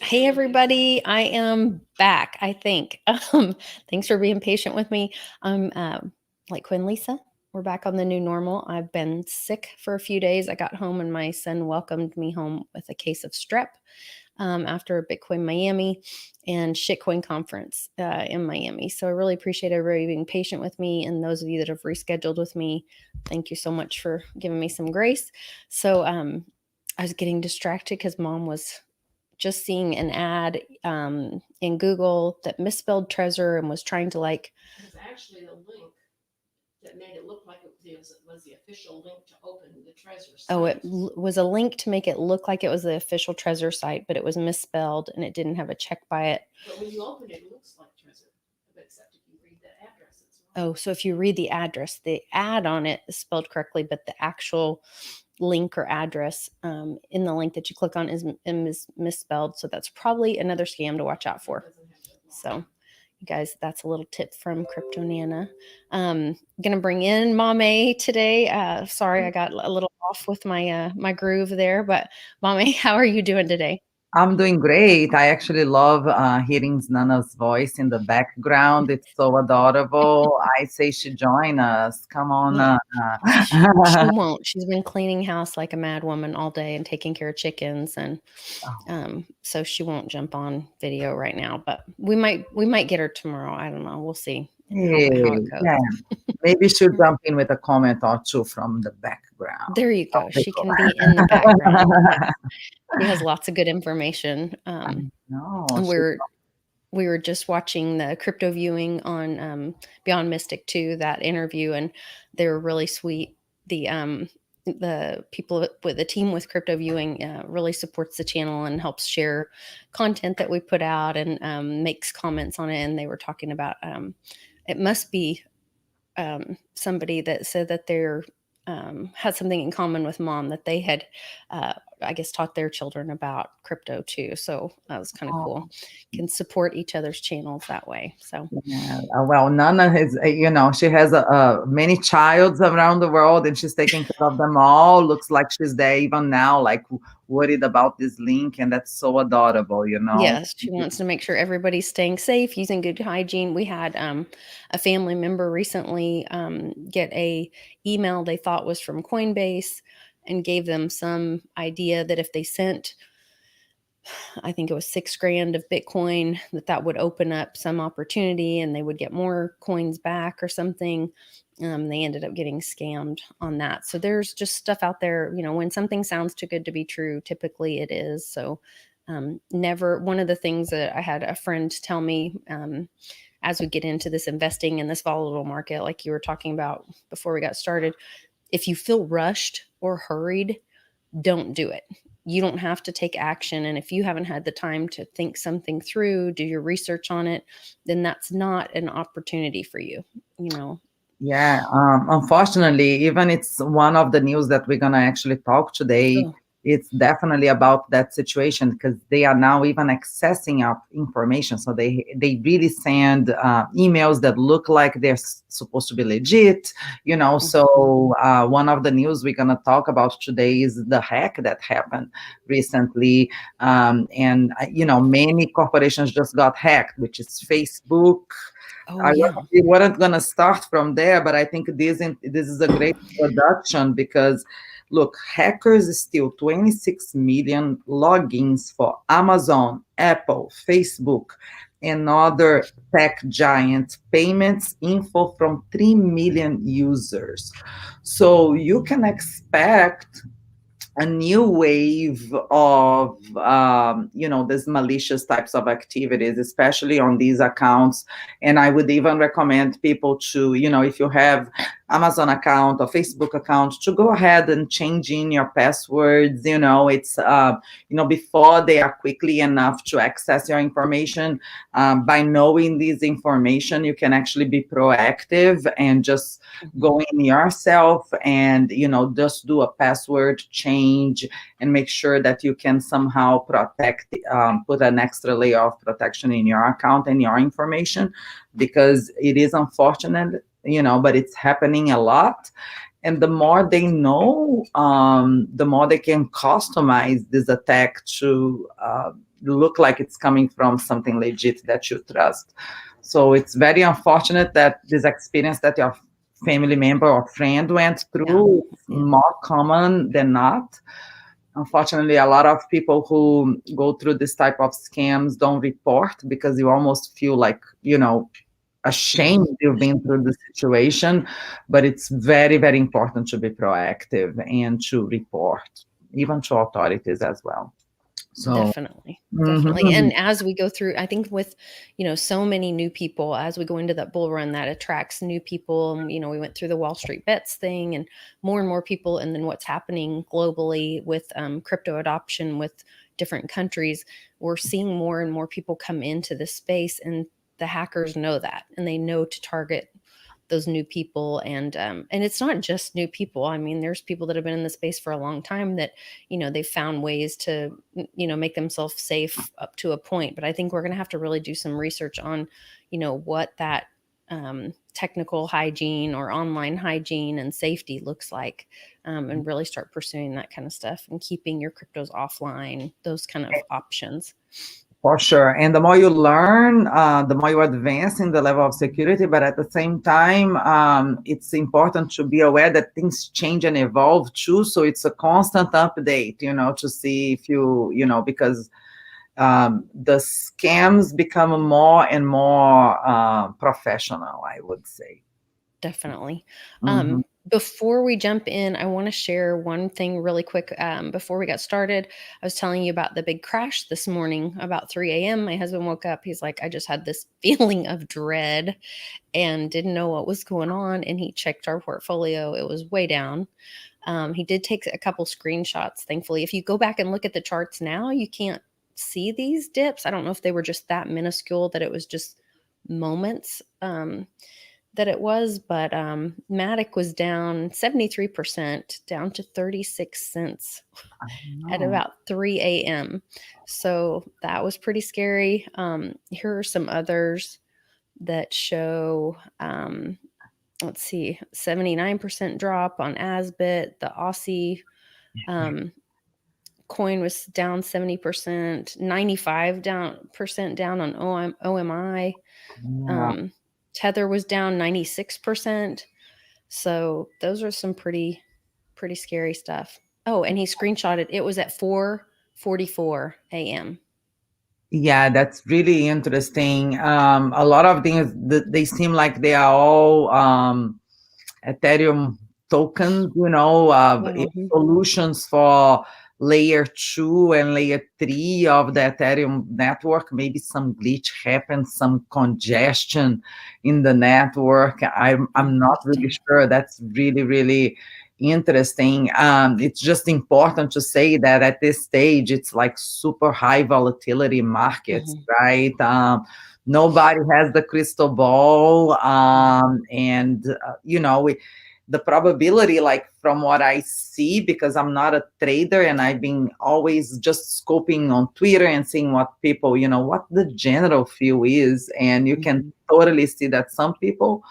Hey everybody, I am back, I think. Thanks for being patient with me. I'm like Quinn Lisa. We're back on the new normal. I've been sick for a few days. I got home and my son welcomed me home with a case of strep after Bitcoin Miami and Shitcoin conference in Miami. So I really appreciate everybody being patient with me, and those of you that have rescheduled with me, thank you so much for giving me some grace. So I was getting distracted because Mom was just seeing an ad in Google that misspelled Trezor and was trying to like. It was actually the link that made it look like it was the official link to open the Trezor site. Oh, it was a link to make it look like it was the official Trezor site, but it was misspelled and it didn't have a check by it. But when you open it, it looks like Trezor, except if you read the address. Oh, so if you read the address, the ad on it is spelled correctly, but the actual link or address in the link that you click on is misspelled. So that's probably another scam to watch out for. So you guys, that's a little tip from Crypto Nana. Gonna bring in Mame today. Sorry, I got a little off with my my groove there, but Mame, how are you doing today? I'm doing great. I actually love hearing Nana's voice in the background. It's so adorable. I say she join us. Come on. She won't. She's been cleaning house like a mad woman all day and taking care of chickens, and so she won't jump on video right now. But we might get her tomorrow. I don't know. We'll see. How it goes. Yeah. Maybe she'll jump in with a comment or two from the background. There you go. She can be in the background. She has lots of good information. We were just watching the crypto viewing on Beyond Mystic 2, that interview, and they were really sweet. The people with the team with crypto viewing really supports the channel and helps share content that we put out and makes comments on it. And they were talking about it must be somebody that said that they're had something in common with Mom, that they had I guess taught their children about crypto too. So that was kind of cool. Can support each other's channels that way. So yeah. Well, Nana has, she has many childs around the world, and she's taking care of them all. Looks like she's there even now, like worried about this link, and that's so adorable, Yes, she wants to make sure everybody's staying safe, using good hygiene. We had a family member recently get a email they thought was from Coinbase, and gave them some idea that if they sent, I think it was $6,000 of Bitcoin, that would open up some opportunity and they would get more coins back or something. They ended up getting scammed on that. So there's just stuff out there, when something sounds too good to be true, typically it is. So one of the things that I had a friend tell me as we get into this investing in this volatile market, like you were talking about before we got started, if you feel rushed or hurried, don't do it. You don't have to take action. And if you haven't had the time to think something through, do your research on it, then that's not an opportunity for you, Yeah. Unfortunately, even it's one of the news that we're going to actually talk today. Oh. It's definitely about that situation, because they are now even accessing our information. So they really send emails that look like they're supposed to be legit, So one of the news we're going to talk about today is the hack that happened recently. And many corporations just got hacked, which is Facebook. We weren't going to start from there, but I think this is a great introduction, because look, hackers steal 26 million logins for Amazon, Apple, Facebook, and other tech giant payments info from 3 million users. So you can expect a new wave of, these malicious types of activities, especially on these accounts. And I would even recommend people to, if you have Amazon account or Facebook account to go ahead and change in your passwords. It's before they are quickly enough to access your information. By knowing this information, you can actually be proactive and just go in yourself and just do a password change and make sure that you can somehow protect, put an extra layer of protection in your account and your information, because it is unfortunate, but it's happening a lot. And the more they know, the more they can customize this attack to look like it's coming from something legit that you trust. So it's very unfortunate that this experience that your family member or friend went through is more common than not. Unfortunately, a lot of people who go through this type of scams don't report, because you almost feel like, ashamed you've been through the situation. But it's very, very important to be proactive and to report, even to authorities as well. So Definitely. And as we go through, I think with, so many new people, as we go into that bull run, that attracts new people. We went through the Wall Street bets thing and more people. And then what's happening globally with crypto adoption with different countries, we're seeing more and more people come into this space, and the hackers know that, and they know to target those new people. And it's not just new people. I mean, there's people that have been in the space for a long time that, they've found ways to, make themselves safe up to a point. But I think we're going to have to really do some research on, what that technical hygiene or online hygiene and safety looks like, and really start pursuing that kind of stuff and keeping your cryptos offline, those kind of options. For sure. And the more you learn, the more you advance in the level of security. But at the same time, it's important to be aware that things change and evolve too. So it's a constant update, to see if because the scams become more and more professional, I would say. Definitely. Before we jump in, I want to share one thing really quick. Before we got started, I was telling you about the big crash this morning about 3 a.m. My husband woke up. He's like, I just had this feeling of dread and didn't know what was going on. And he checked our portfolio. It was way down. He did take a couple screenshots, thankfully. If you go back and look at the charts now, you can't see these dips. I don't know if they were just that minuscule that it was just moments that it was, but Matic was down 73%, down to 36 cents at about 3 a.m. So that was pretty scary. Here are some others that show, let's see, 79% drop on Asbit. The Aussie coin was down 70%, 95% down on OMI. Tether was down 96%. So those are some pretty scary stuff. Oh, and he screenshotted. It was at 4:44 a.m. Yeah, that's really interesting. A lot of things, they seem like they are all Ethereum tokens, solutions for layer 2 and layer 3 of the Ethereum network. Maybe some glitch happened, some congestion in the network. I'm not really sure. That's really, really interesting. It's just important to say that at this stage, it's like super high volatility markets, right? Nobody has the crystal ball. The probability, like from what I see, because I'm not a trader and I've been always just scoping on Twitter and seeing what people, what the general feel is. And you can totally see that some people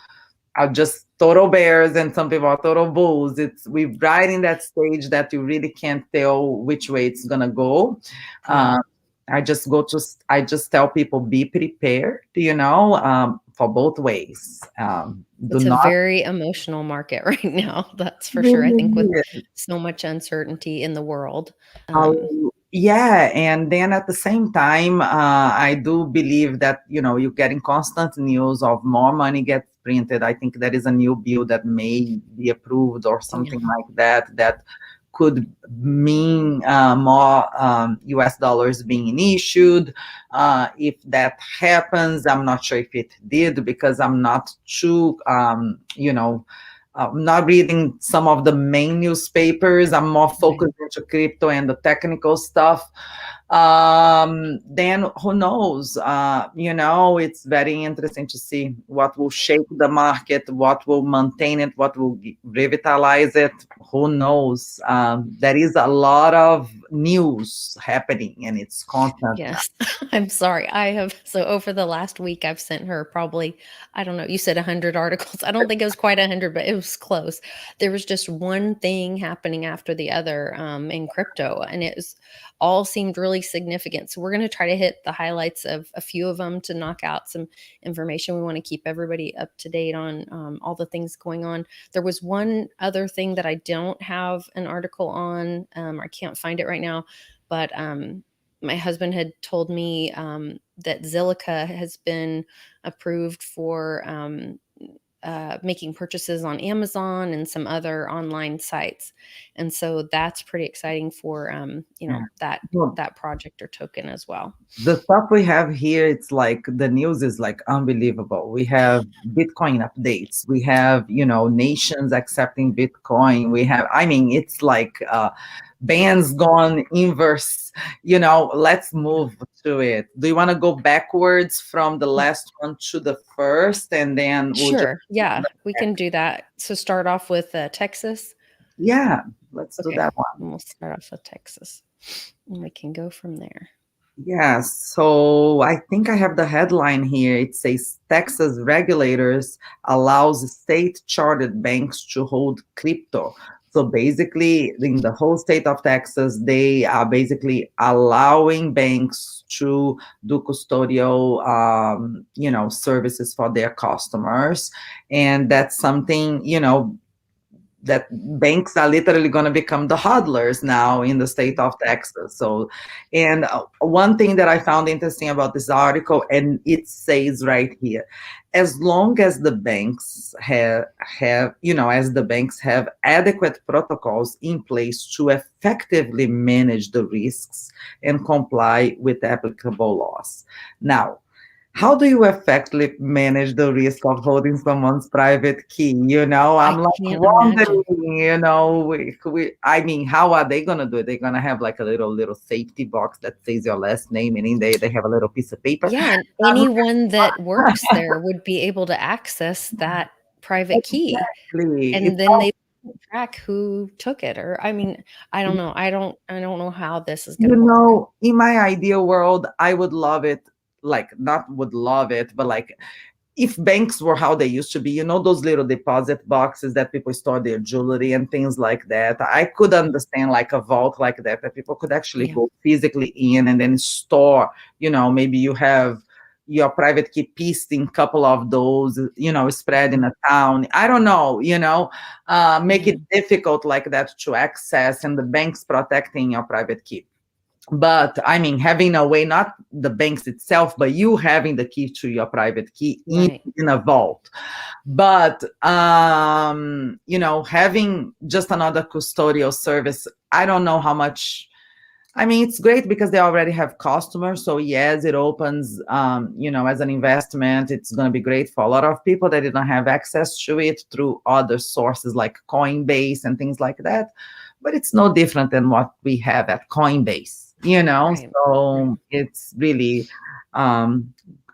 are just total bears and some people are total bulls. We're right in that stage that you really can't tell which way it's going to go. I just tell people, be prepared, for both ways. It's a very emotional market right now. That's for sure. I think with so much uncertainty in the world. Yeah. And then at the same time, I do believe that, you're getting constant news of more money gets printed. I think there is a new bill that may be approved or something like that could mean more US dollars being issued. If that happens, I'm not sure if it did, because I'm not too, I'm not reading some of the main newspapers. I'm more focused into crypto and the technical stuff. Then who knows? It's very interesting to see what will shape the market, what will maintain it, what will revitalize it. Who knows? There is a lot of news happening, and it's constant. Yes. I'm sorry. So over the last week, I've sent her probably, I don't know, you said 100 articles. I don't think it was quite 100, but it was close. There was just one thing happening after the other in crypto, and all seemed really significant. So we're going to try to hit the highlights of a few of them to knock out some information. We want to keep everybody up to date on all the things going on. There was one other thing that I don't have an article on. I can't find it right now, but my husband had told me that Zilliqa has been approved for making purchases on Amazon and some other online sites. And so that's pretty exciting for, that project or token as well. The stuff we have here, it's like the news is like unbelievable. We have Bitcoin updates. We have, nations accepting Bitcoin. It's like bands gone inverse. Let's move to it. Do you want to go backwards from the last one to the first, and then Sure. Yeah, we can do that. So start off with Texas. Yeah, let's do that one. And we'll start off with Texas, and we can go from there. Yeah, so I think I have the headline here. It says Texas regulators allows state-chartered banks to hold crypto. So basically, in the whole state of Texas, they are basically allowing banks to do custodial, services for their customers. And that's something, that banks are literally going to become the hodlers now in the state of Texas. So, and one thing that I found interesting about this article, and it says right here, as long as the banks have adequate protocols in place to effectively manage the risks and comply with applicable laws. Now, how do you effectively manage the risk of holding someone's private key? I'm wondering, how are they going to do it? They're going to have like a little safety box that says your last name, and they have a little piece of paper. Yeah, and anyone that works there would be able to access that private key. Exactly. And then they track who took it. Or, I don't know. I don't know how this is going to work. In my ideal world, I would love it. Like, not would love it, but like if banks were how they used to be, those little deposit boxes that people store their jewelry and things like that. I could understand like a vault like that people could actually go physically in and then store, maybe you have your private key pieced in a couple of those, spread in a town. I don't know, make it difficult like that to access, and the banks protecting your private key. But having a way, not the banks itself, but you having the key to your private key in a vault. But, having just another custodial service, I don't know how much. It's great because they already have customers. So yes, it opens, as an investment, it's going to be great for a lot of people that didn't have access to it through other sources like Coinbase and things like that. But it's no different than what we have at Coinbase. So it's really,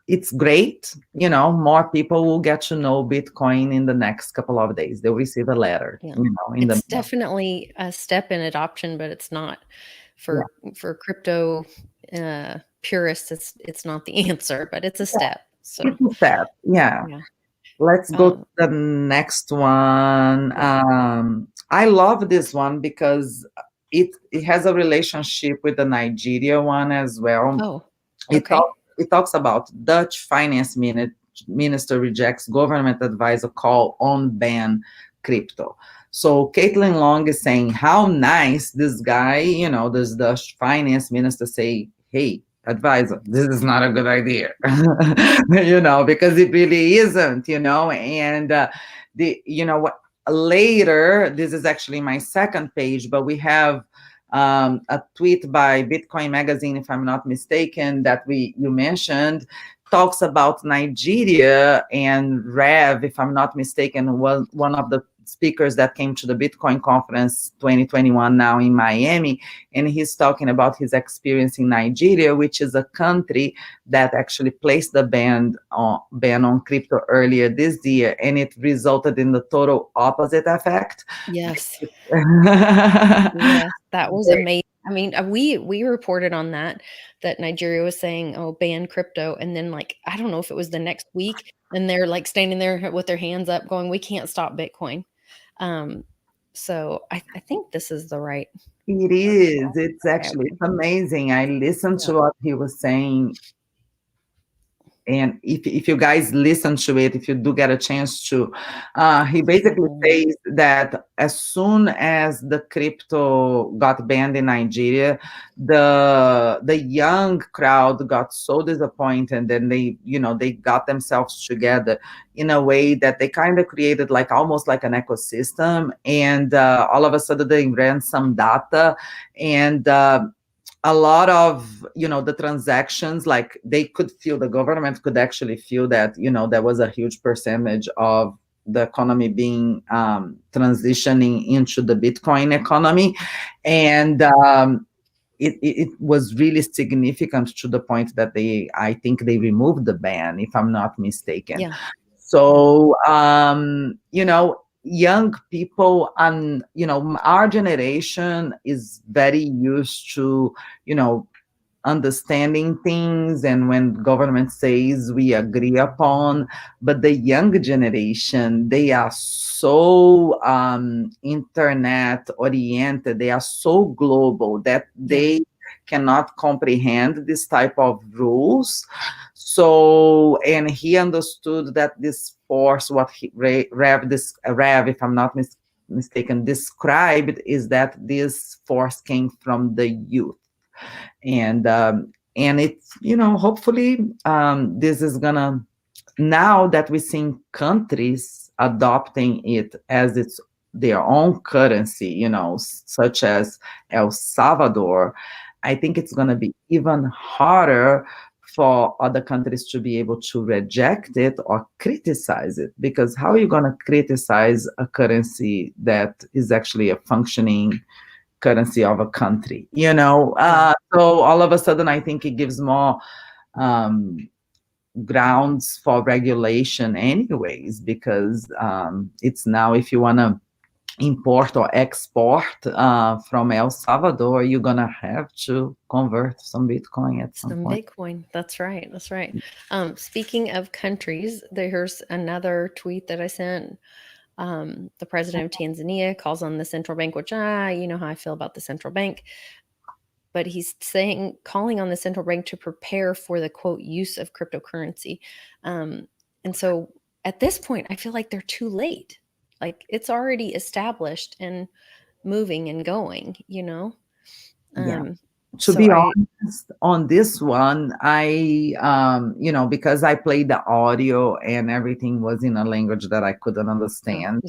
it's great. More people will get to know Bitcoin in the next couple of days. They'll receive a letter. It's definitely a step in adoption, but it's not for crypto purists. It's not the answer, but it's a step. So it's a step. Yeah. Let's go to the next one. I love this one because it has a relationship with the Nigeria one as well. Oh, okay. It talks about Dutch finance minister rejects government advisor call on ban crypto. So Caitlin Long is saying how nice this guy, this Dutch finance minister say, hey, advisor, this is not a good idea, because it really isn't, and what. Later, this is actually my second page, but we have a tweet by Bitcoin Magazine, if I'm not mistaken, that you mentioned, talks about Nigeria, and Rev, if I'm not mistaken, was one of the speakers that came to the Bitcoin conference 2021 now in Miami, and he's talking about his experience in Nigeria, which is a country that actually placed the ban on crypto earlier this year, and it resulted in the total opposite effect. Yes. Yes, that was amazing. I mean, we reported on that Nigeria was saying, "Oh, ban crypto," and then like I don't know if it was the next week, and they're like standing there with their hands up, going, "We can't stop Bitcoin." So I think this is the right. It is. It's actually it's amazing. I listened to what he was saying. And if you guys listen to it, if you do get a chance to, he basically says that as soon as the crypto got banned in Nigeria, the young crowd got so disappointed, and they got themselves together in a way that they kind of created like almost like an ecosystem, and all of a sudden they ran some data, and a lot of the transactions, like they could feel, the government could actually feel that there was a huge percentage of the economy being transitioning into the Bitcoin economy, and it was really significant to the point that I think they removed the ban, if I'm not mistaken. Yeah. So young people, and our generation is very used to understanding things, and when government says we agree upon, but the young generation, they are so internet oriented, they are so global that they cannot comprehend this type of rules. So, and he understood that this force, what Rev, if I'm not mistaken, described, is that this force came from the youth. And it's hopefully this is gonna, now that we're seeing countries adopting it as their own currency, such as El Salvador, I think it's going to be even harder for other countries to be able to reject it or criticize it, because how are you going to criticize a currency that is actually a functioning currency of a country, so all of a sudden I think it gives more grounds for regulation anyways, because it's now, if you want to import or export from El Salvador, you're gonna have to convert some Bitcoin at some point. Bitcoin. That's right. Speaking of countries, here's another tweet that I sent. The president of Tanzania calls on the central bank, which you know how I feel about the central bank, but he's calling on the central bank to prepare for the quote use of cryptocurrency. And so at this point, I feel like they're too late. Like it's already established and moving and going, To be honest, on this one, I, because I played the audio and everything was in a language that I couldn't understand.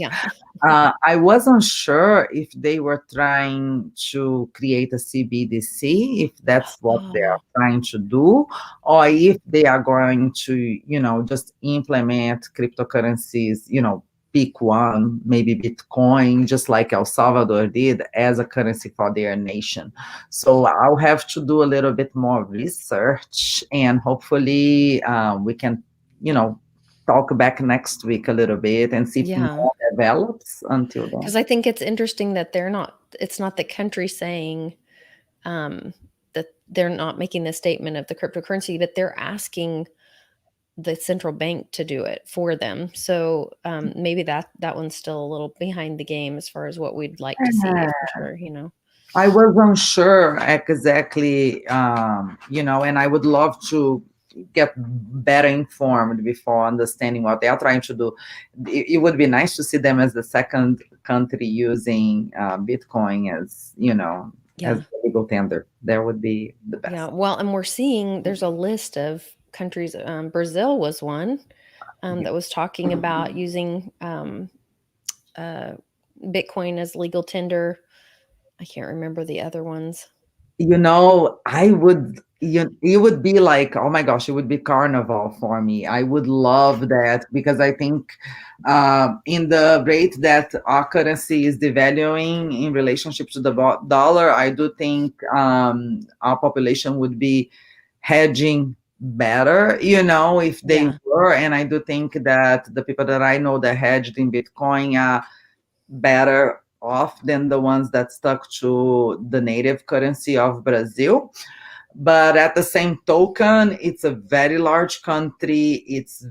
I wasn't sure if they were trying to create a CBDC, if that's what they are trying to do, or if they are going to, just implement cryptocurrencies, pick one, maybe Bitcoin, just like El Salvador did, as a currency for their nation. So I'll have to do a little bit more research, and hopefully we can, talk back next week a little bit and see if more develops until then. Because I think it's interesting that it's not the country saying that they're not making the statement of the cryptocurrency, but they're asking the central bank to do it for them. So maybe that one's still a little behind the game as far as what we'd like to see, for sure, I wasn't sure exactly, and I would love to get better informed before understanding what they are trying to do. It would be nice to see them as the second country using Bitcoin as, as a legal tender. That would be the best. Yeah, well, and we're seeing there's a list of countries. Brazil was one that was talking about using Bitcoin as legal tender. I can't remember the other ones. I would it would be like, oh my gosh, it would be carnival for me. I would love that because I think in the rate that our currency is devaluing in relationship to the dollar, I do think our population would be hedging better, if they Yeah. were. And I do think that the people that I know that hedged in Bitcoin are better off than the ones that stuck to the native currency of Brazil. But at the same token, it's a very large country. It's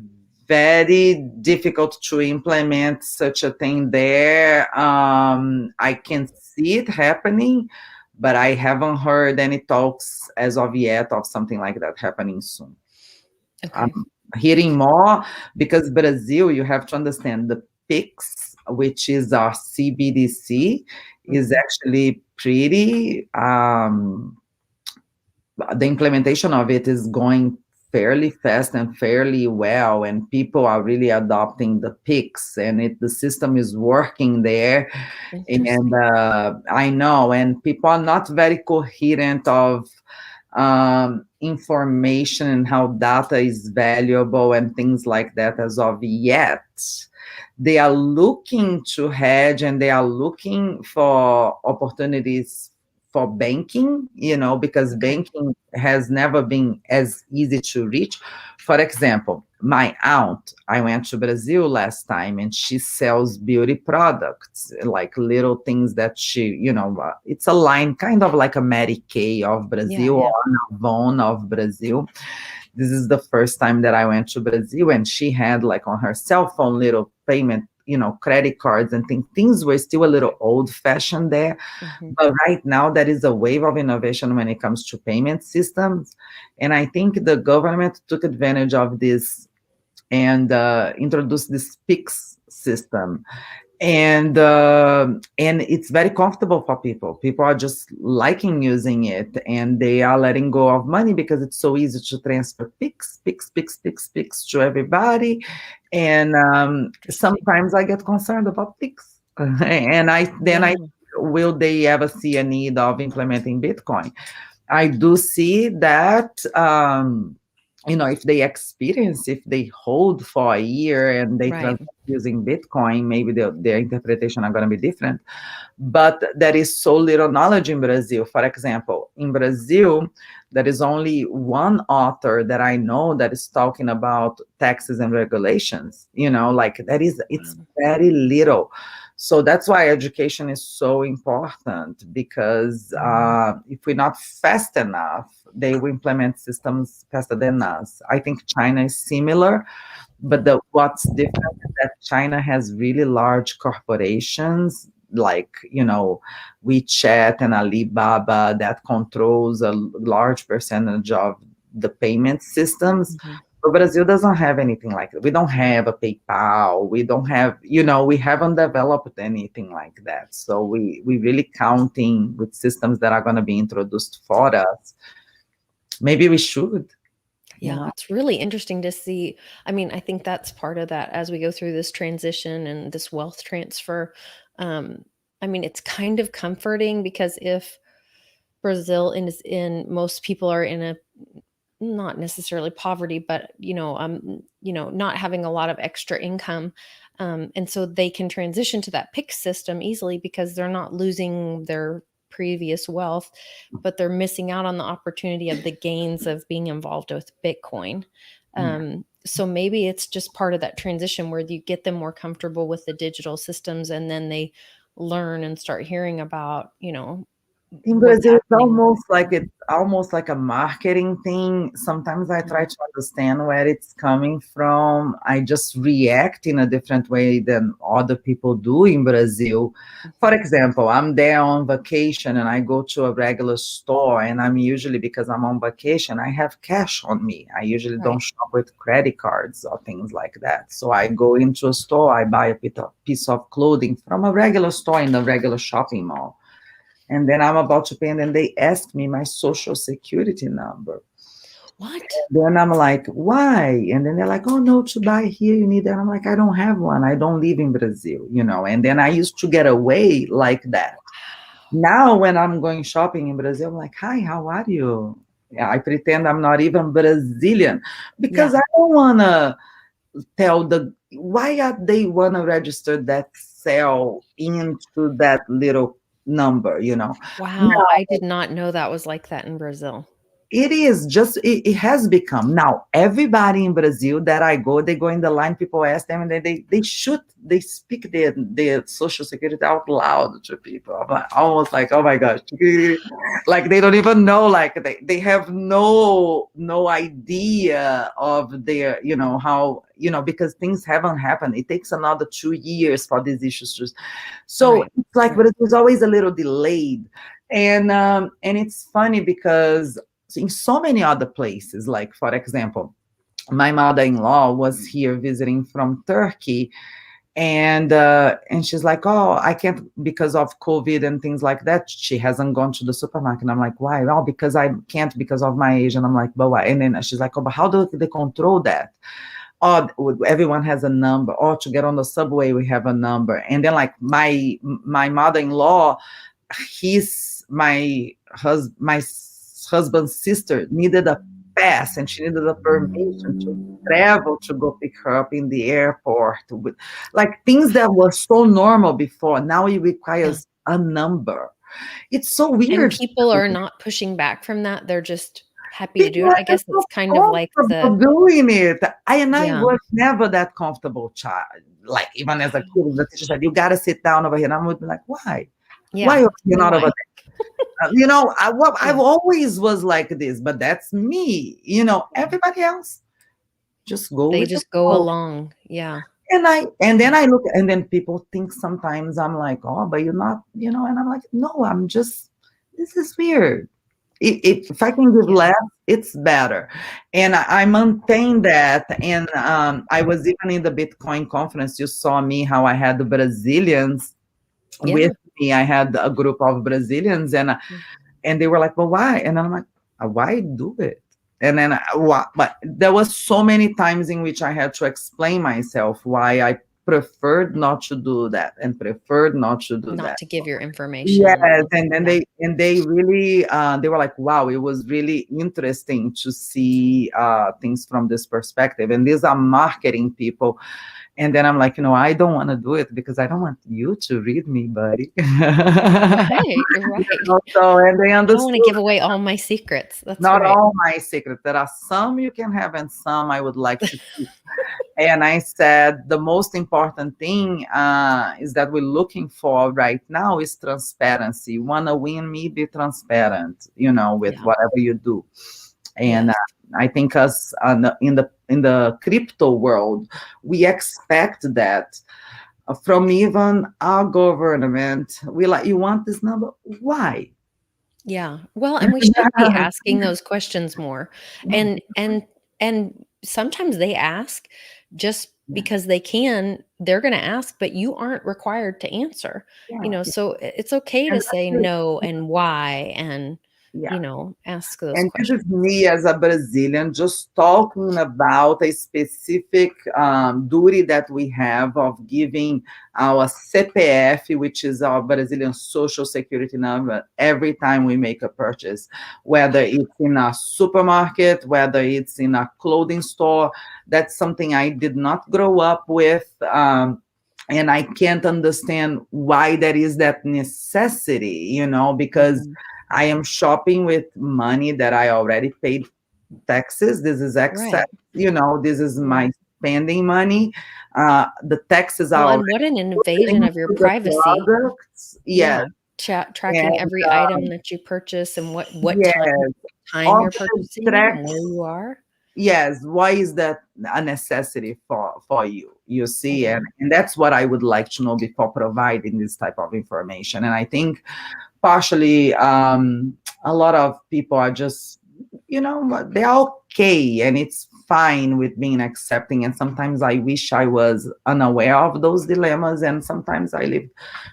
very difficult to implement such a thing there. I can see it happening, but I haven't heard any talks as of yet of something like that happening soon. Okay. I'm hearing more because Brazil, you have to understand the PIX, which is our CBDC, is Mhm. actually pretty. The implementation of it is going fairly fast and fairly well, and people are really adopting the PIX, and the system is working there. And Interesting. I know, and people are not very coherent of information and how data is valuable and things like that as of yet. They are looking to hedge and they are looking for opportunities for banking, because Okay. banking has never been as easy to reach. For example, my aunt, I went to Brazil last time and she sells beauty products, like little things that it's a line kind of like a Mary Kay of Yeah, Brazil or yeah. an Avon of Brazil. This is the first time that I went to Brazil, and she had like on her cell phone little payment, credit cards and things. Things were still a little old fashioned there. Mhm. But right now, there is a wave of innovation when it comes to payment systems. And I think the government took advantage of this and introduced this PIX system, and it's very comfortable for people are just liking using it, and they are letting go of money because it's so easy to transfer pix to everybody. And Interesting. sometimes I get concerned about pix and I Yeah. will they ever see a need of implementing Bitcoin? I do see that, if they hold for a year and they Right. transact using Bitcoin, maybe their interpretation are going to be different. But there is so little knowledge in Brazil. For example, in Brazil, there is only one author that I know that is talking about taxes and regulations. Like it's Wow. very little. So that's why education is so important, because if we're not fast enough, they will implement systems faster than us. I think China is similar, but what's different is that China has really large corporations like, WeChat and Alibaba that controls a large percentage of the payment systems. Mhm. But Brazil doesn't have anything like that. We don't have a PayPal. We don't have, we haven't developed anything like that. So we really counting with systems that are going to be introduced for us. Maybe we should, you Yeah, know. it's really interesting to see. I mean, I think that's part of that as we go through this transition and this wealth transfer. Um, I mean, it's kind of comforting because if Brazil is in, most people are in a, not necessarily poverty, but not having a lot of extra income, and so they can transition to that PIC system easily because they're not losing their previous wealth, but they're missing out on the opportunity of the gains of being involved with Bitcoin. Yeah. So maybe it's just part of that transition where you get them more comfortable with the digital systems, and then they learn and start hearing about In what's Brazil, happening. it's almost like a marketing thing. Sometimes I try Mhm. to understand where it's coming from. I just react in a different way than other people do in Brazil. For Mhm. example, I'm there on vacation and I go to a regular store, and I'm usually, because I'm on vacation, I have cash on me. I usually don't Right. shop with credit cards or things like that. So I go into a store, I buy a piece of clothing from a regular store in a regular shopping mall, and then I'm about to pay, and then they ask me my social security number. What? Then I'm like, why? And then they're like, oh no, to buy here you need that. I'm like, I don't have one. I don't live in Brazil. And then I used to get away like that. Now when I'm going shopping in Brazil, I'm like, hi, how are you? I pretend I'm not even Brazilian because Yeah. I don't want to tell why are they want to register that cell into that little number, Wow, I did not know that was like that in Brazil. it is just it has become now everybody in Brazil that I go, they go in the line, people ask them, and they speak their social security out loud to people. I'm like, almost like, oh my gosh, like they don't even know, like they have no idea of their, how, because things haven't happened. It takes another 2 years for these issues to, so Right. it's like, but it's always a little delayed. And it's funny because in so many other places, like for example, my mother-in-law was here visiting from Turkey, and she's like, oh, I can't because of COVID and things like that. She hasn't gone to the supermarket. I'm like, why? Oh, because I can't because of my age. And I'm like, but why? And then she's like, oh, but how do they control that? Oh, everyone has a number. Or to get on the subway, we have a number. And then like my mother-in-law, my husband's sister needed a pass, and she needed a permission to travel to go pick her up in the airport, with like things that were so normal before. Now it Yeah. requires a number. It's so And weird. people are not pushing back from that. They're just happy to do People it. are I guess so it's kind of like comfortable doing it. I yeah. was never that comfortable child. Like even as a kid, the teacher said, "You got to sit down over here," and I would be like, "Why? Why Yeah. are you not over Why? there?" I've Yeah. always was like this, but that's me. Everybody else just go They with the just go flow. along. Yeah. And then I look, and then people think sometimes I'm like, oh, but you're not, and I'm like, no, I'm just, this is weird. If I can give Yeah. less, it's better. And I maintain that. And I was even in the Bitcoin conference. You saw me how I had the Brazilians Yeah. with me. I had a group of Brazilians, and they were like, "Well, why?" And I'm like, "Why do it?" And then, but there was so many times in which I had to explain myself why I preferred not to do that and preferred not to do Not that. to give your information. Yes, and then Yeah. they really they were like, wow, it was really interesting to see things from this perspective. And these are marketing people. And then I'm like, I don't want to do it because I don't want you to read me, buddy. Right. Right. So, and they I don't want to understood. give away all my secrets. That's Not right. all my secrets. There are some you can have and some I would like to keep. And I said the most important thing is that we're looking for right now is transparency. You want to win me, be transparent, with Yeah. whatever you do. And Yes. I think us in the crypto world, we expect that from even our government. We like, you want this number? Why? Yeah. Well, and we should be asking those questions more. And sometimes they ask just because they can, they're going to ask, but you aren't required to answer. Yeah. So it's okay to And say no and why and yeah. ask those And this questions. is me as a Brazilian just talking about a specific duty that we have of giving our CPF, which is our Brazilian Social Security number, every time we make a purchase, whether it's in a supermarket, whether it's in a clothing store. That's something I did not grow up with. And I can't understand why there is that necessity, because Mhm. I am shopping with money that I already paid taxes. This is excess, Right. this is Yeah. my spending money. The taxes Well, are and already what an put invasion into of your the privacy. products. Yes. Yeah. Tracking And every item that you purchase and what yes, time you're option purchasing and where tracks. you are. Yes, why is that a necessity for you see? and, Mhm. and that's what I would like to know before providing this type of information. And I think partially a lot of people are just they're okay, and it's fine with being accepting. And sometimes I wish I was unaware of those dilemmas, and sometimes I live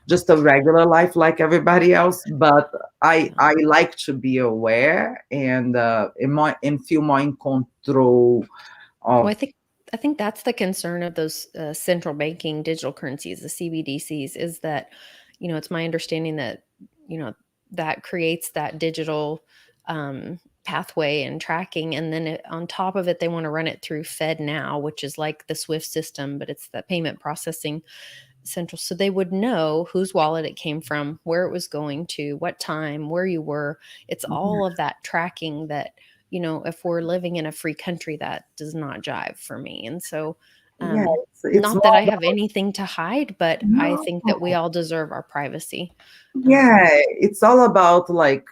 just a regular life like everybody else. But Yeah. I like to be aware and feel more in control Well, of. I think that's the concern of those central banking digital currencies, the CBDCs, is that, it's my understanding that, that creates that digital pathway and tracking, and then on top of it, they want to run it through FedNow, which is like the SWIFT system, but it's the payment processing central. So they would know whose wallet it came from, where it was going to, what time, where you were. It's all of that tracking that, if we're living in a free country, that does not jive for me. And so, Yeah, it's not that I have anything to hide, but I no. think that we all deserve our privacy. Yeah, it's all about like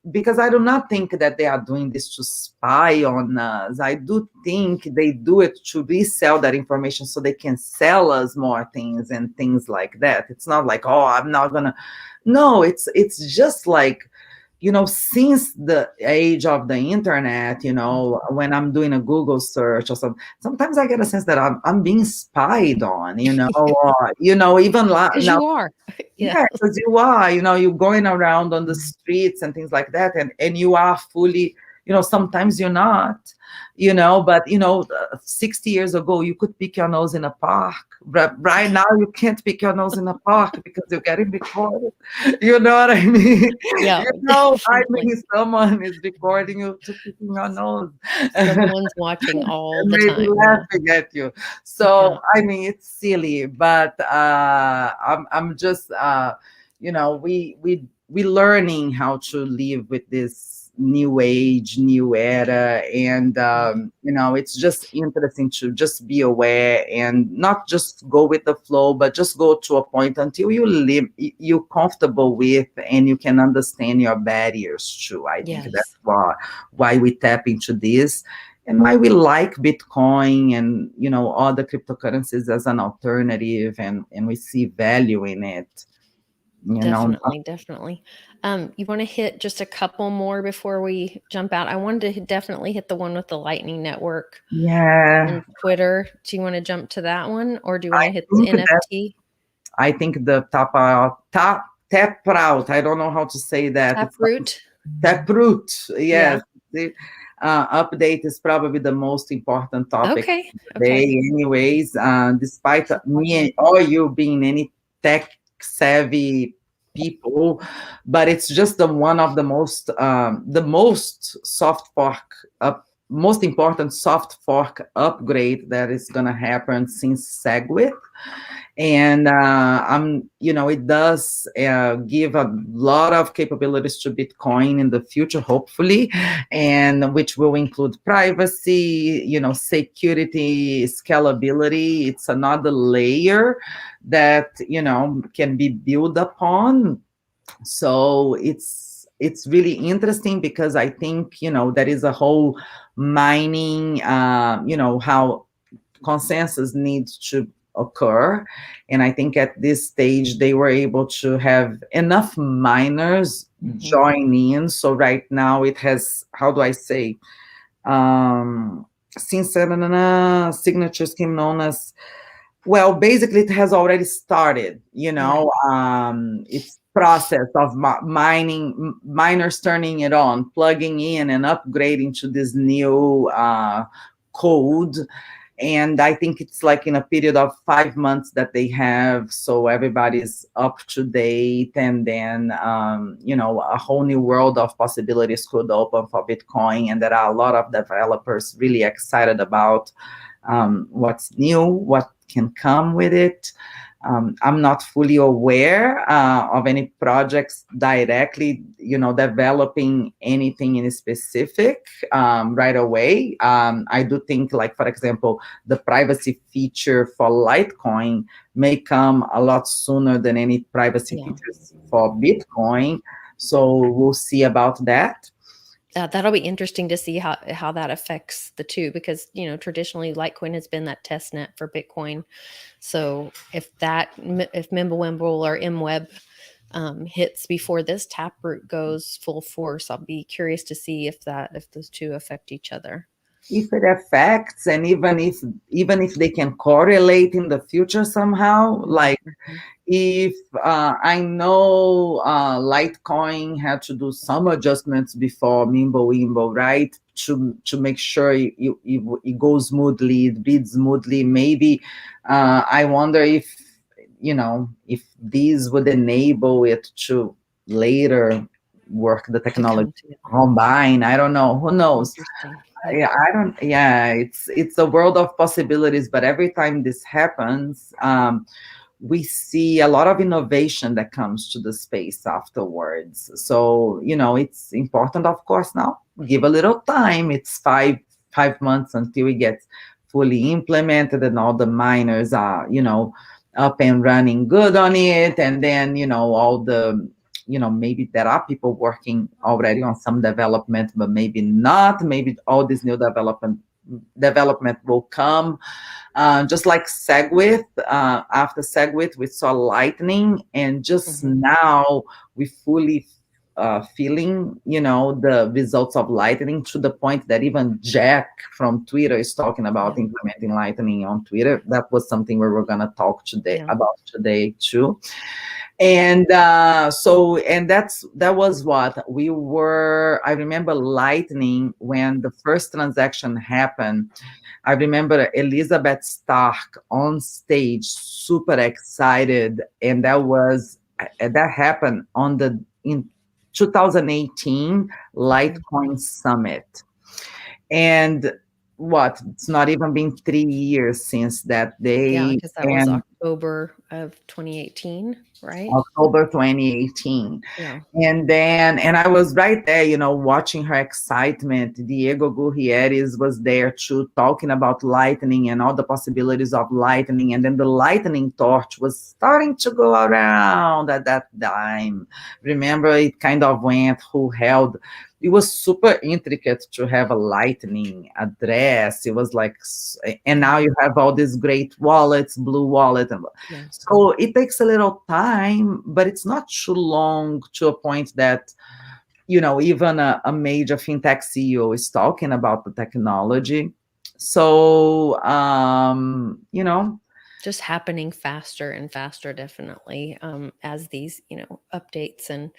because I do not think that they are doing this to spy on us. I do think they do it to resell that information so they can sell us more things and things like that. It's not like, oh, I'm not gonna. No, it's just like, since the age of the internet, when I'm doing a Google search or something, sometimes I get a sense that I'm being spied on, or, even Because now. you are. Yeah, because you are, you're going around on the streets and things like that, and you are fully, sometimes you're not, but 60 years ago you could pick your nose in a park. Right now you can't pick your nose in a park because you're getting recorded. You know what I mean? Yeah, I mean, someone is recording you to picking your nose. Someone's watching all the Maybe time. laughing at you. So I mean, it's silly, but I'm just we learning how to live with this new age, new era, and it's just interesting to just be aware and not just go with the flow, but just go to a point until you're comfortable with and you can understand your barriers too. I think that's why we tap into this. And why we like Bitcoin and other cryptocurrencies as an alternative, and we see value in it. Definitely. You want to hit just a couple more before we jump out? I wanted to definitely hit the one with the Lightning Network. Yeah. And Twitter. Do you want to jump to that one, or do you want to hit the NFT? I think the Taproot. I don't know how to say that. Taproot. Yes. The update is probably the most important topic today. Anyways, despite me or you being any tech savvy people, but it's just one of the most most important soft fork upgrade that is going to happen since SegWit. And it does give a lot of capabilities to Bitcoin in the future, hopefully, and which will include privacy, security, scalability. It's another layer that can be built upon. So it's really interesting because I think there is a whole mining, how consensus needs to occur, and I think at this stage they were able to have enough miners join in. So right now it has, how do I say, since signature scheme known as, well, basically it has already started, it's process of miners turning it on, plugging in and upgrading to this new code. And I think it's like in a period of 5 months that they have, so everybody's up to date, and then a whole new world of possibilities could open for Bitcoin, and there are a lot of developers really excited about what's new, what can come with it. I'm not fully aware of any projects directly, developing anything in specific right away. I do think, like, for example, the privacy feature for Litecoin may come a lot sooner than any privacy features for Bitcoin. So we'll see about that. That'll be interesting to see how that affects the two, because traditionally Litecoin has been that test net for Bitcoin. So if Mimblewimble or MWeb hits before this Taproot goes full force, I'll be curious to see if those two affect each other. If it affects, and even if they can correlate in the future somehow, like if I know Litecoin had to do some adjustments before Mimblewimble, right, to make sure it goes smoothly, it reads smoothly. Maybe I wonder if these would enable it to later work the To technology come to. combine. I don't know. Who knows? Interesting. Yeah, I don't. Yeah, it's a world of possibilities. But every time this happens, we see a lot of innovation that comes to the space afterwards. So, it's important, of course, now give a little time. It's 5 months until it gets fully implemented and all the miners are, up and running good on it. And then, all the, maybe there are people working already on some development, but maybe not. Maybe all this new development will come, just like Segwit. After Segwit, we saw Lightning, and just now we fully feeling, the results of Lightning, to the point that even Jack from Twitter is talking about implementing Lightning on Twitter. That was something we were going to talk about today too. And that was what we were. I remember Lightning, when the first transaction happened. I remember Elizabeth Stark on stage, super excited, and that happened in 2018 Litecoin Summit. And it's not even been 3 years since that day. Yeah, because that was October of 2018, right? October 2018. Yeah. And I was right there, watching her excitement. Diego Gurrieres was there too, talking about Lightning and all the possibilities of Lightning. And then the Lightning torch was starting to go around at that time. Remember, it kind of went, who held. It was super intricate to have a Lightning address. It was like, and now you have all these great wallets, Blue Wallet. So it takes a little time, but it's not too long, to a point that, even a major fintech CEO is talking about the technology. So, just happening faster and faster, definitely, as these, updates and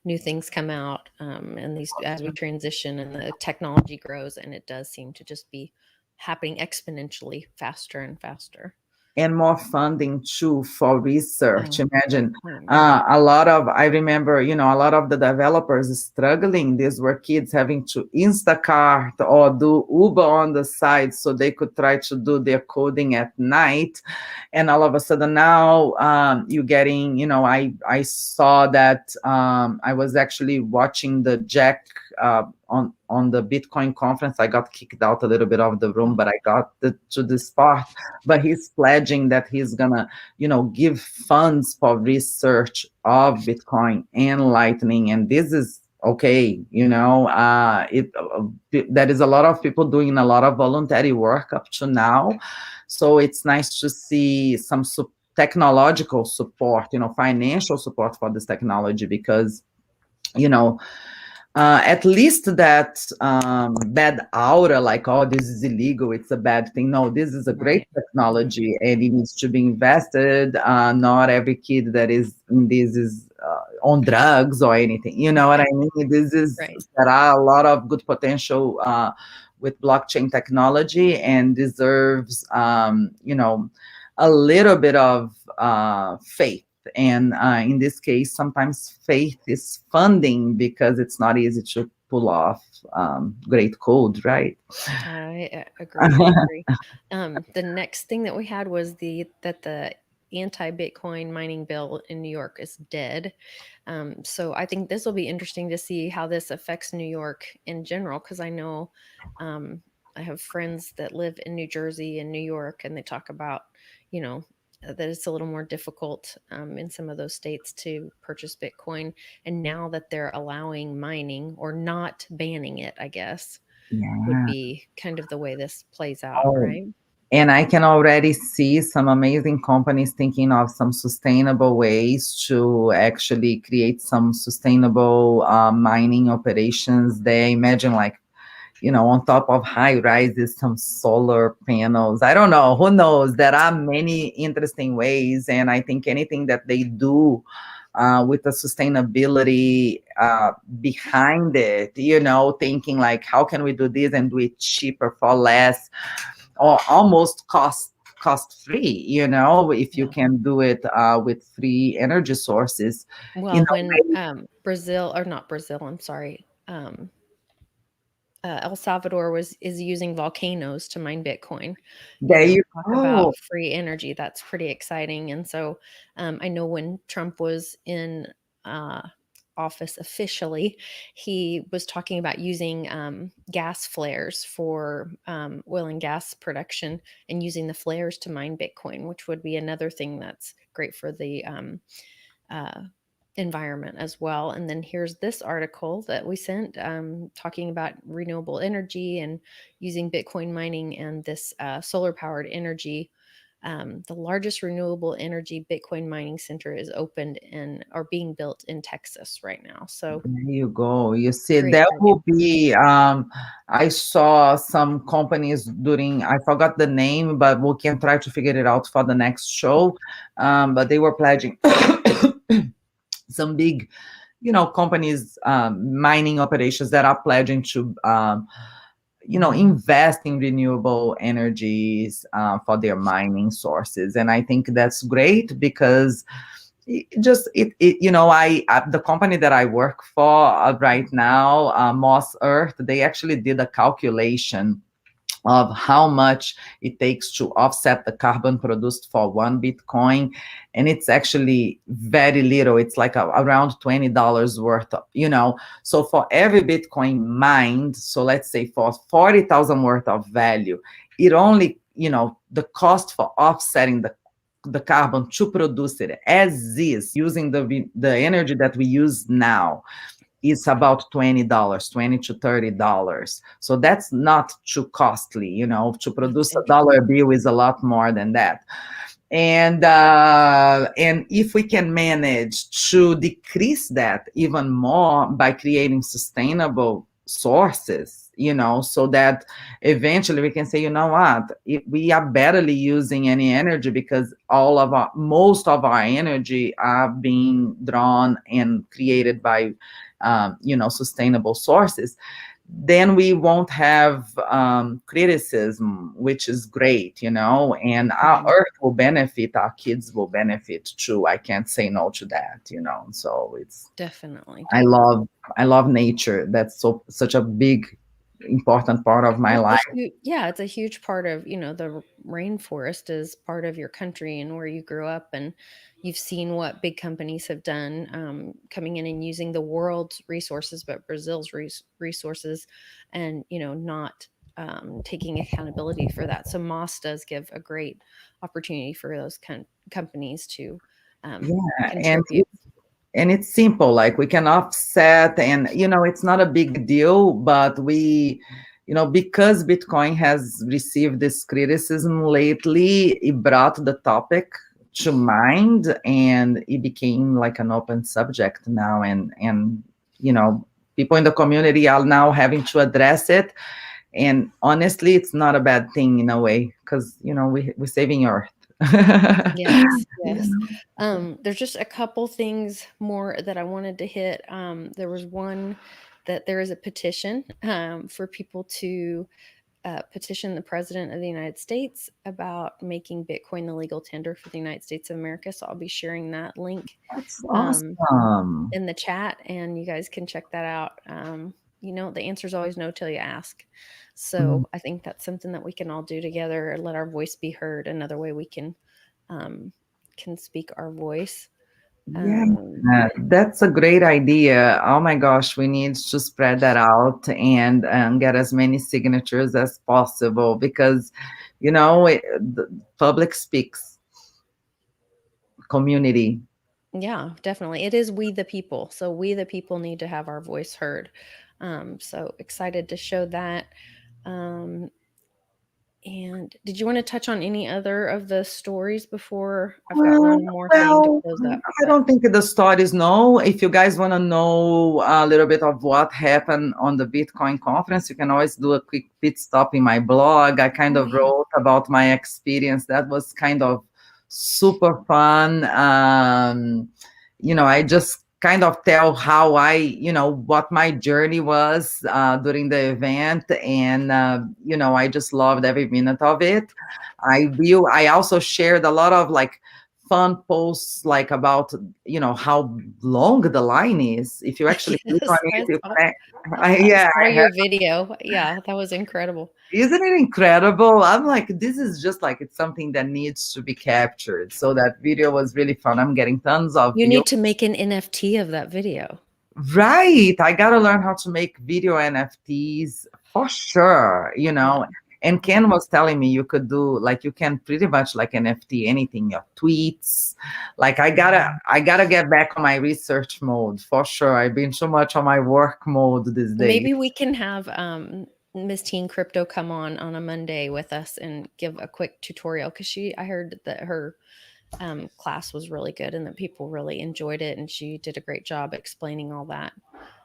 new things come out, and these, as we transition and the technology grows, and it does seem to just be happening exponentially faster and faster. And more funding too for research. Imagine I remember, a lot of the developers struggling. These were kids having to Instacart or do Uber on the side so they could try to do their coding at night. And all of a sudden now, you're getting, I saw that, I was actually watching the Jack on the Bitcoin conference. I got kicked out a little bit of the room, but I got to this part. But he's pledging that he's gonna, give funds for research of Bitcoin and Lightning. And this is okay. There is a lot of people doing a lot of voluntary work up to now. So it's nice to see some technological support, financial support for this technology, because, at least that bad aura, like, oh, this is illegal, it's a bad thing. No, this is a great technology, and it needs to be invested. Not every kid that is in this is on drugs or anything. You know what I mean? There are a lot of good potential with blockchain technology, and deserves, a little bit of faith. And in this case, sometimes faith is funding, because it's not easy to pull off great code, right? I agree. The next thing that we had was that the anti-Bitcoin mining bill in New York is dead. So I think this will be interesting to see how this affects New York in general, because I know I have friends that live in New Jersey and New York, and they talk about, that it's a little more difficult in some of those states to purchase Bitcoin. And now that they're allowing mining, or not banning it, I guess, would be kind of the way this plays out, right? And I can already see some amazing companies thinking of some sustainable ways to actually create some sustainable mining operations. They imagine, like, on top of high rises, some solar panels. I don't know, who knows? There are many interesting ways. And I think anything that they do with the sustainability behind it, thinking like, how can we do this and do it cheaper for less, or almost cost cost free, if you can do it with free energy sources. Well, when Brazil, or not Brazil, I'm sorry, El Salvador is using volcanoes to mine Bitcoin. There you Talk go. about free energy. That's pretty exciting. And so I know when Trump was in office officially, he was talking about using gas flares for oil and gas production and using the flares to mine Bitcoin, which would be another thing that's great for the environment as well. And then here's this article that we sent talking about renewable energy and using Bitcoin mining and this solar powered energy. The largest renewable energy Bitcoin mining center is opened or being built in Texas right now. So there you go. You see, there will be, I saw some companies doing, I forgot the name, but we can try to figure it out for the next show. But they were pledging some big, companies, mining operations that are pledging to, invest in renewable energies for their mining sources. And I think that's great because the company that I work for right now, Moss Earth, they actually did a calculation of how much it takes to offset the carbon produced for one Bitcoin. And it's actually very little. It's like around $20 worth of, so for every Bitcoin mined, so let's say for 40,000 worth of value, it only, the cost for offsetting the carbon to produce it as is using the energy that we use now is about $20, $20 to $30. So that's not too costly, to produce a dollar bill is a lot more than that. And if we can manage to decrease that even more by creating sustainable sources, so that eventually we can say, you know what, we are barely using any energy because most of our energy are being drawn and created by sustainable sources, then we won't have criticism, which is great, and our earth will benefit, our kids will benefit too. I can't say no to that, so it's definitely. I love nature. That's such a big, important part of my life. It's a huge part of, the rainforest is part of your country and where you grew up, and you've seen what big companies have done coming in and using the world's resources, but Brazil's resources, and, not taking accountability for that. So Moss does give a great opportunity for those companies to contribute. And it's simple, like we can offset, and it's not a big deal, but we, because Bitcoin has received this criticism lately, it brought the topic to mind, and it became like an open subject now, and people in the community are now having to address it. And honestly, it's not a bad thing in a way, because we're saving Earth. Yes. There's just a couple things more that I wanted to hit. There was one that there is a petition for people to petition the President of the United States about making Bitcoin the legal tender for the United States of America. So I'll be sharing that link That's awesome. in the chat, and you guys can check that out. The answer is always no till you ask. So I think that's something that we can all do together and let our voice be heard. Another way we can speak our voice. That's a great idea. Oh my gosh, we need to spread that out and get as many signatures as possible, because the public speaks, community. Yeah, definitely. It is we the people. So we the people need to have our voice heard. So excited to show that. And did you want to touch on any other of the stories before? I've got one more thing to close up. I don't think the stories, no. If you guys want to know a little bit of what happened on the Bitcoin conference, you can always do a quick pit stop in my blog. I kind of wrote about my experience. That was kind of super fun. I just kind of tell how I, what my journey was during the event. And, I just loved every minute of it. I also shared a lot of like fun posts, like about, how long the line is. If you actually click on Yes, it, I yeah, saw your video. Yeah, that was incredible. isn't it incredible? I'm like, this is just like, it's something that needs to be captured. So that video was really fun. I'm getting tons of You views. need to make an NFT of that video. Right. I got to learn how to make video NFTs for sure, Yeah. And Ken was telling me you could do like, you can pretty much like NFT anything, your tweets. Like I gotta get back on my research mode for sure. I've been so much on my work mode these days. Maybe we can have Miss Teen Crypto come on a Monday with us and give a quick tutorial, because I heard that her class was really good and that people really enjoyed it, and she did a great job explaining all that.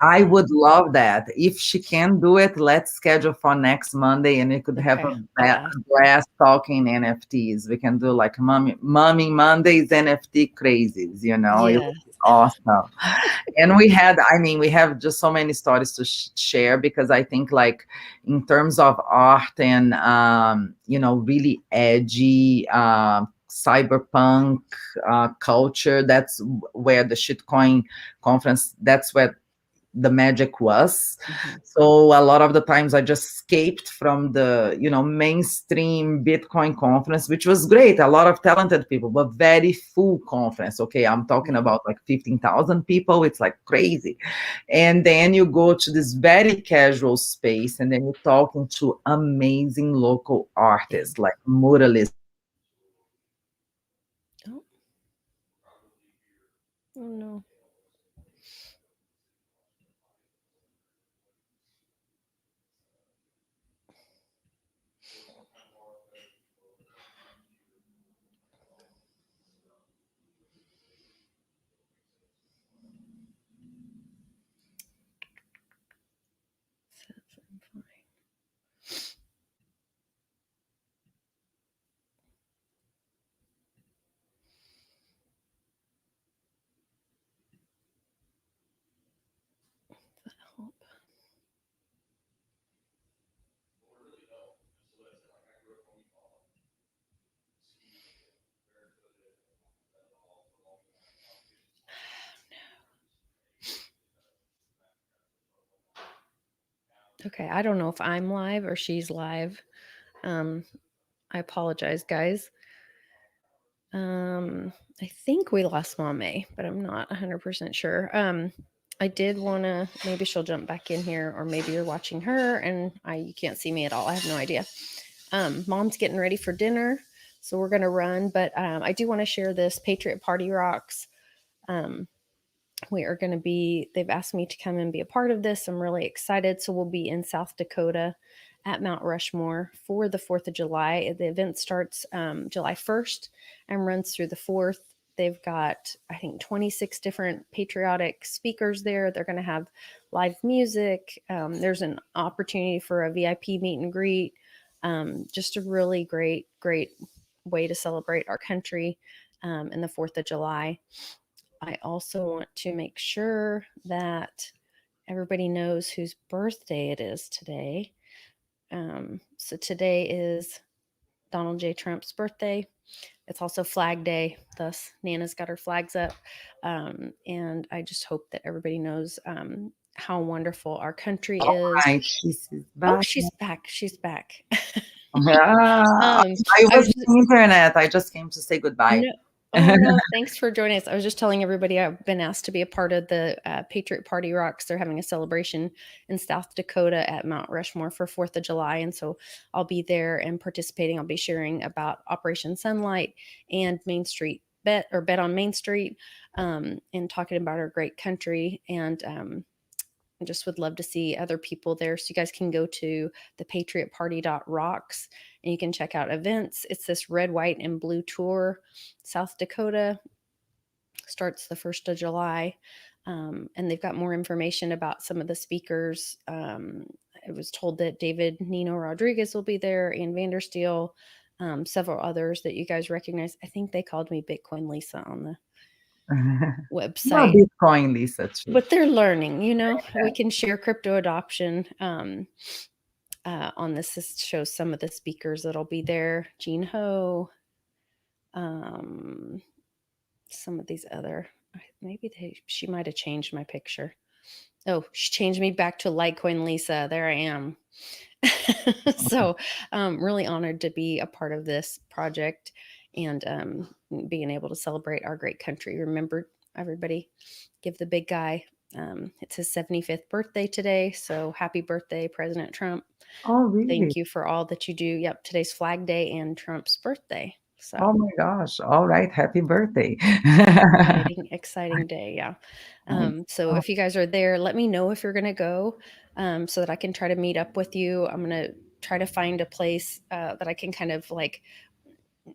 I would love that. If she can do it, let's schedule for next Monday and we could have Okay. a blast talking NFTs. We can do like Mommy Mondays NFT crazies, It Yeah. would be awesome. And we have just so many stories to share, because I think like in terms of art and, really edgy, cyberpunk culture, that's where the shitcoin conference, that's where the magic was. Mhm. So a lot of the times I just escaped from the, mainstream Bitcoin conference, which was great. A lot of talented people, but very full conference. Okay, I'm talking about like 15,000 people. It's like crazy. And then you go to this very casual space, and then you're talking to amazing local artists, like muralists. Oh. Oh no. Okay, I don't know if I'm live or she's live. I apologize, guys. I think we lost Mame, but I'm not 100% sure. I did want to, maybe she'll jump back in here, or maybe you're watching her and you can't see me at all. I have no idea. Mom's getting ready for dinner, so we're going to run, but I do want to share this Patriot Party Rocks. We are going to be, they've asked me to come and be a part of this. I'm really excited. So we'll be in South Dakota at Mount Rushmore for the 4th of July. The event starts July 1st and runs through the 4th. They've got, I think, 26 different patriotic speakers there. They're going to have live music. There's an opportunity for a VIP meet and greet. Just a really great way to celebrate our country and the 4th of July. I also want to make sure that everybody knows whose birthday it is today. So today is Donald J. Trump's birthday. It's also Flag Day, thus Nana's got her flags up. And I just hope that everybody knows how wonderful our country is. Hi, she's back. Oh, she's back. She's back. Yeah, I was on the internet. I just came to say goodbye. No, oh no, thanks for joining us. I was just telling everybody I've been asked to be a part of the Patriot Party Rocks. They're having a celebration in South Dakota at Mount Rushmore for 4th of July. And so I'll be there and participating. I'll be sharing about Operation Sunlight and Main Street Bet on Main Street, and talking about our great country. And I just would love to see other people there. So you guys can go to thepatriotparty.rocks and you can check out events. It's this red, white, and blue tour. South Dakota starts the 1st of July. And they've got more information about some of the speakers. I was told that David Nino Rodriguez will be there, Ann Vandersteel, several others that you guys recognize. I think they called me Bitcoin Lisa on Well, website. Bitcoin, Lisa, too. But they're learning, we can share crypto adoption. On this shows some of the speakers that'll be there. Jean Ho, some of these other, maybe she might have changed my picture. Oh, she changed me back to Litecoin Lisa. There I am. So really honored to be a part of this project and being able to celebrate our great country. Remember, everybody, give the big guy. It's his 75th birthday today. So happy birthday, President Trump. Oh, really? Thank you for all that you do. Yep, today's Flag Day and Trump's birthday. So Oh my gosh. All right. Happy birthday. exciting day. Yeah. Oh, So if you guys are there, let me know if you're going to go so that I can try to meet up with you. I'm going to try to find a place that I can kind of like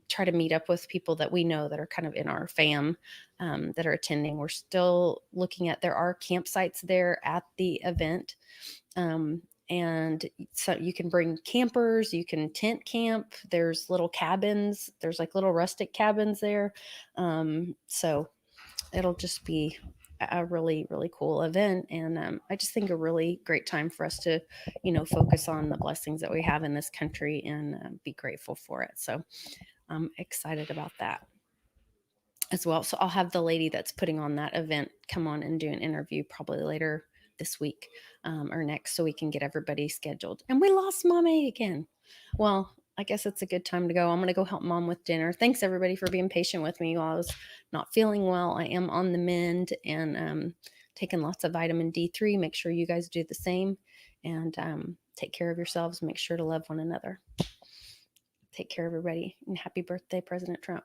try to meet up with people that we know that are kind of in our fam that are attending. We're still looking at, there are campsites there at the event. And so you can bring campers, you can tent camp. There's little cabins. There's like little rustic cabins there. So it'll just be a really, really cool event. And I just think a really great time for us to, focus on the blessings that we have in this country and be grateful for it. So I'm excited about that as well. So I'll have the lady that's putting on that event come on and do an interview probably later this week or next so we can get everybody scheduled. And we lost Mommy again. Well, I guess it's a good time to go. I'm going to go help Mom with dinner. Thanks everybody for being patient with me while I was not feeling well. I am on the mend and taking lots of vitamin D3. Make sure you guys do the same and take care of yourselves. Make sure to love one another. Take care, everybody. And happy birthday, President Trump.